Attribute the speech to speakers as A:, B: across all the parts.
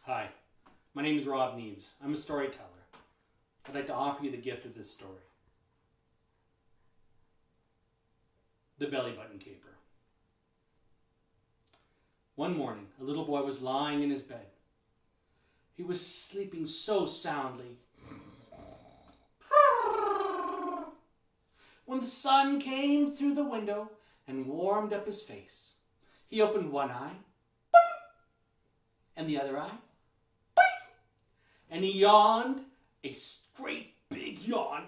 A: Hi, my name is Rob Neves. I'm a storyteller. I'd like to offer you the gift of this story. The Belly Button Caper. One morning, a little boy was lying in his bed. He was sleeping so soundly when the sun came through the window and warmed up his face. He opened one eye, and the other eye, and he yawned a great big yawn.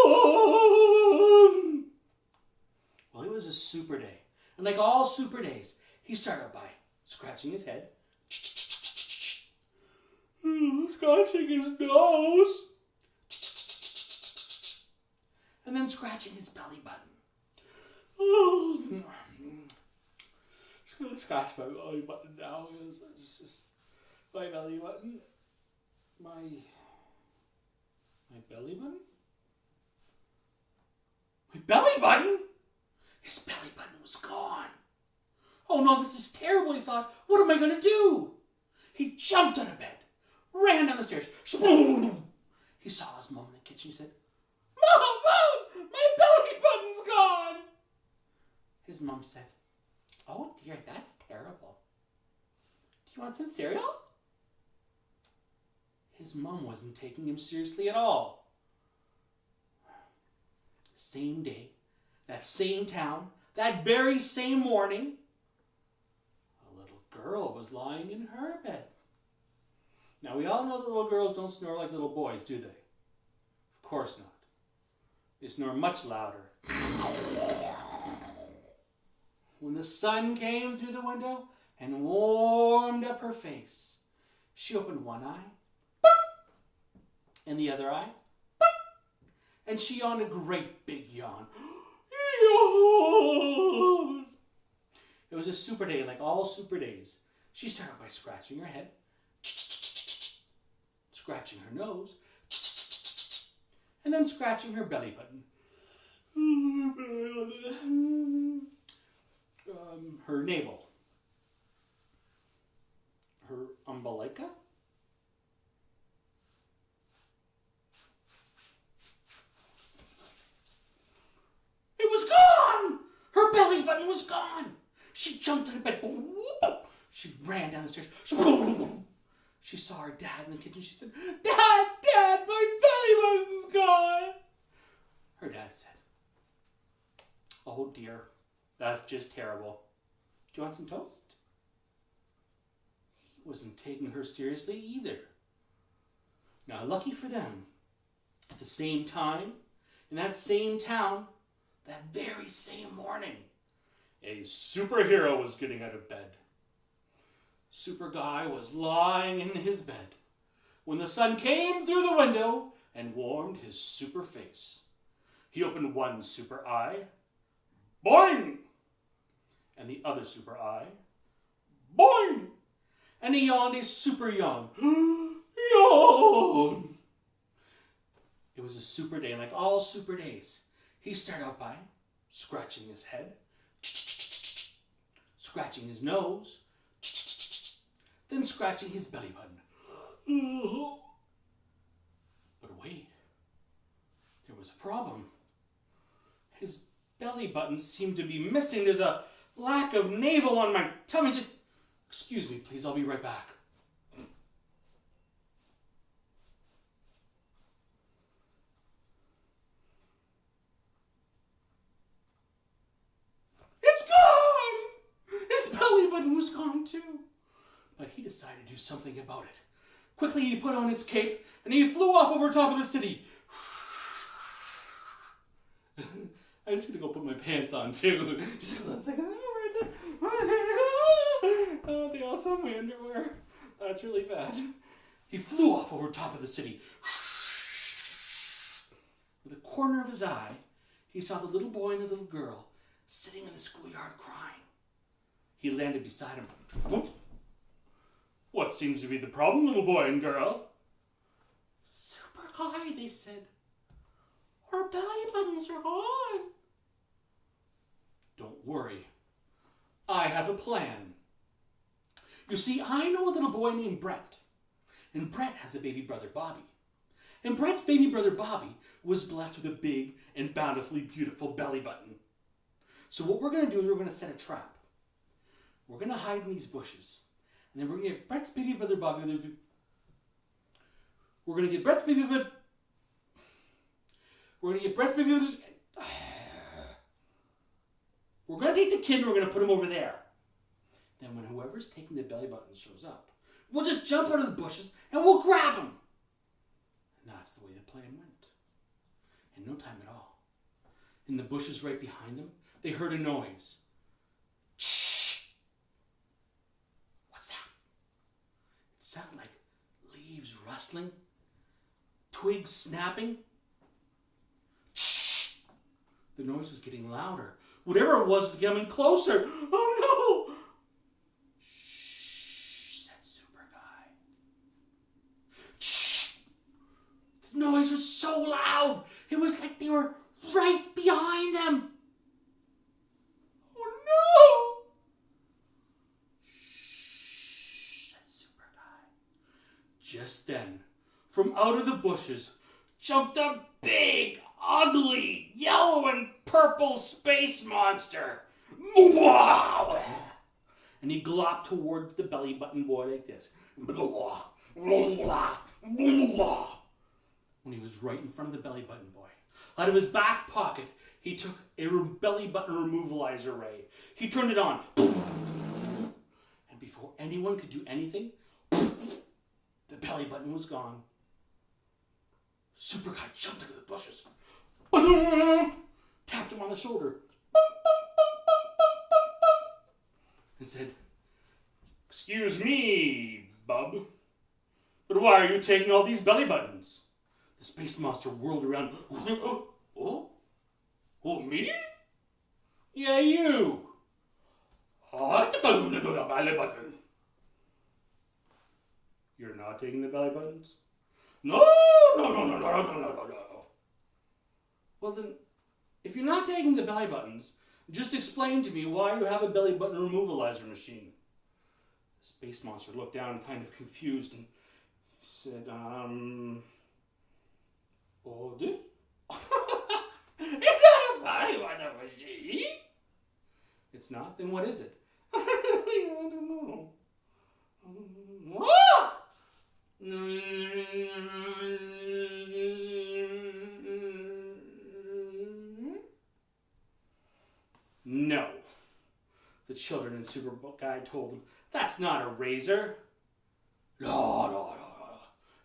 A: Yawn! Well, it was a super day, and like all super days, he started by scratching his head, scratching his nose, and then scratching his belly button. Just gonna scratch my belly button now. It's just my belly button. My belly button? My belly button? His belly button was gone. Oh no, this is terrible, he thought. What am I going to do? He jumped out of bed, ran down the stairs. He saw his mom in the kitchen. He said, Mom, my belly button's gone. His mom said, oh dear, that's terrible. Do you want some cereal? His mom wasn't taking him seriously at all. The same day, that same town, that very same morning, a little girl was lying in her bed. Now, we all know that little girls don't snore like little boys, do they? Of course not. They snore much louder. When the sun came through the window and warmed up her face, she opened one eye, and the other eye, and she yawned a great big yawn. Yawn! It was a super day, like all super days. She started by scratching her head, scratching her nose, and then scratching her belly button. Her navel, her umbilica. It was gone! Her belly button was gone. She jumped out of bed. She ran down the stairs. She saw her dad in the kitchen. She said, Dad, my belly button's gone. Her dad said, oh dear, that's just terrible. Do you want some toast? He wasn't taking her seriously either. Now, lucky for them, at the same time, in that same town, that very same morning, a superhero was getting out of bed. Superguy was lying in his bed when the sun came through the window and warmed his super face. He opened one super eye, boing! And the other super eye, boing! And he yawned a super yawn. Yawn! It was a super day, and like all super days, he started out by scratching his head, scratching his nose, then scratching his belly button. But wait, there was a problem. His belly button seemed to be missing. There's a lack of navel on my tummy. Just excuse me, please. I'll be right back. It's gone! His belly button was gone too. But he decided to do something about it. Quickly, he put on his cape and he flew off over top of the city. I'm just gonna go put my pants on too. Just one second. Oh, they all saw my underwear. That's really bad. He flew off over top of the city. With the corner of his eye, he saw the little boy and the little girl sitting in the schoolyard crying. He landed beside him. What seems to be the problem, little boy and girl? Superguy, they said. Our belly buttons are gone. Don't worry. I have a plan. You see, I know a little boy named Brett. And Brett has a baby brother, Bobby. And Brett's baby brother, Bobby, was blessed with a big and bountifully beautiful belly button. So what we're going to do is we're going to set a trap. We're going to hide in these bushes. And then we're going to get Brett's baby brother, Bobby. We're going to get Brett's baby brother. We're going to get Brett's baby brother. We're going to take the kid and we're going to put him over there. Then when whoever's taking the belly button shows up, we'll just jump out of the bushes and we'll grab him. And that's the way the plan went. In no time at all. In the bushes right behind them, they heard a noise. Shh! What's that? It sounded like leaves rustling, twigs snapping. Shh! The noise was getting louder. Whatever it was coming closer. Oh no! Shh, said Superguy. Shh! The noise was so loud. It was like they were right behind them. Oh no! Shh, said Superguy. Just then, from out of the bushes, jumped a big, ugly, yellow and purple space monster. And he glopped towards the belly button boy like this. When he was right in front of the belly button boy, out of his back pocket, he took a belly button removalizer ray. He turned it on. And before anyone could do anything, the belly button was gone. Superguy jumped into the bushes. Tapped him on the shoulder. And said, "Excuse me, bub, but why are you taking all these belly buttons?" The space monster whirled around. Oh, me? Yeah, you. I took the belly button. You're not taking the belly buttons? No. Well then, if you're not taking the belly buttons, just explain to me why you have a belly button removalizer machine. The space monster looked down kind of confused and said, oh, dude? It's not a belly button machine. It's not? Then what is it? I don't know. No. The children in Superguy told him, "That's not a razor." No.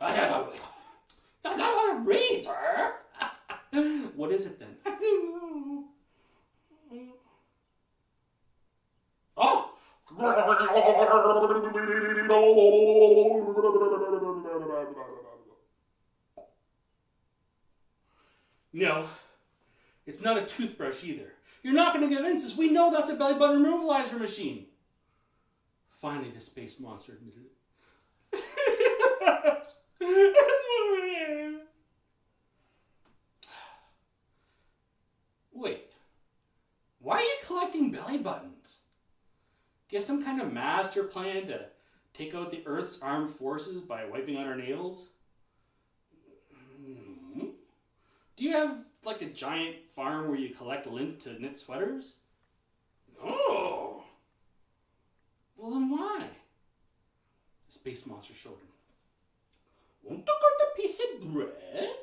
A: That's not a razor. What is it then? I don't know. Oh! No, it's not a toothbrush either. You're not going to convince us. We know that's a belly button removalizer machine. Finally, the space monster admitted it. Wait, why are you collecting belly buttons? Do you have some kind of master plan to take out the Earth's armed forces by wiping out our navels? Do you have like a giant farm where you collect lint to knit sweaters? No. Well then why? The space monster showed him. Want to cut a piece of bread?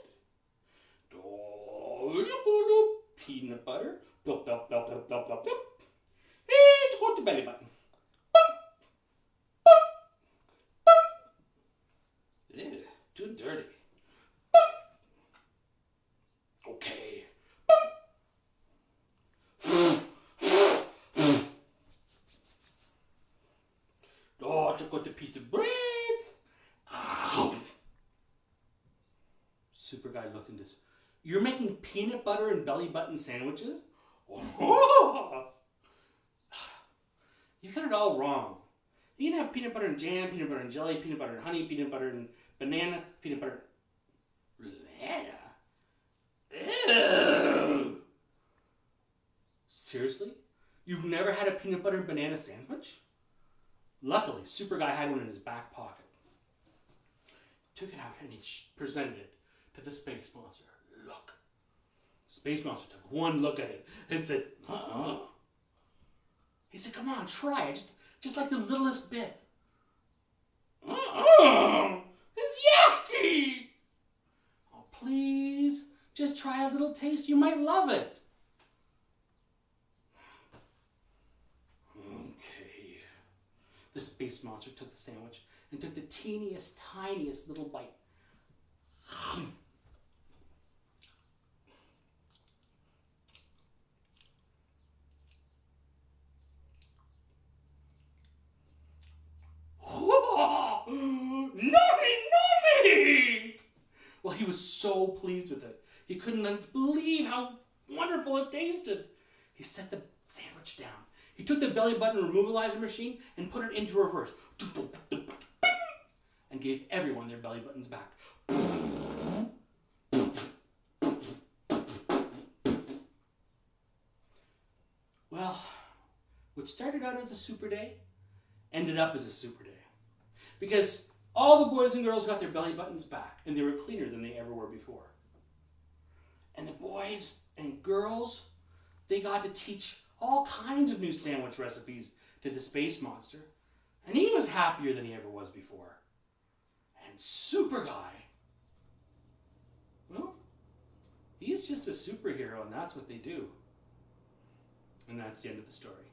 A: Peanut butter. Blop, blop, blop, blop, blop, blop, blop. And got the belly button. Ew, too dirty. Okay. Oh, I got the piece of bread. Ow. Superguy looked into this. You're making peanut butter and belly button sandwiches? Oh. You got it all wrong. You can have peanut butter and jam, peanut butter and jelly, peanut butter and honey, peanut butter and banana, peanut butter. Banana? Ew. Seriously? You've never had a peanut butter and banana sandwich? Luckily, Superguy had one in his back pocket. Took it out and he presented it to the space monster. Look. The space monster took one look at it and said, He said, come on, try it. Just like the littlest bit. It's yucky. Oh, please. Just try a little taste. You might love it. Okay. The space monster took the sandwich and took the teeniest, tiniest little bite. Nummy! Well, he was so pleased with it. He couldn't believe how wonderful it tasted. He set the sandwich down. He took the belly button removalizer machine and put it into reverse. And gave everyone their belly buttons back. Well, what started out as a super day ended up as a super day. Because all the boys and girls got their belly buttons back, and they were cleaner than they ever were before. And the boys and girls, they got to teach all kinds of new sandwich recipes to the space monster, and he was happier than he ever was before. And Superguy, well, he's just a superhero, and that's what they do. And that's the end of the story.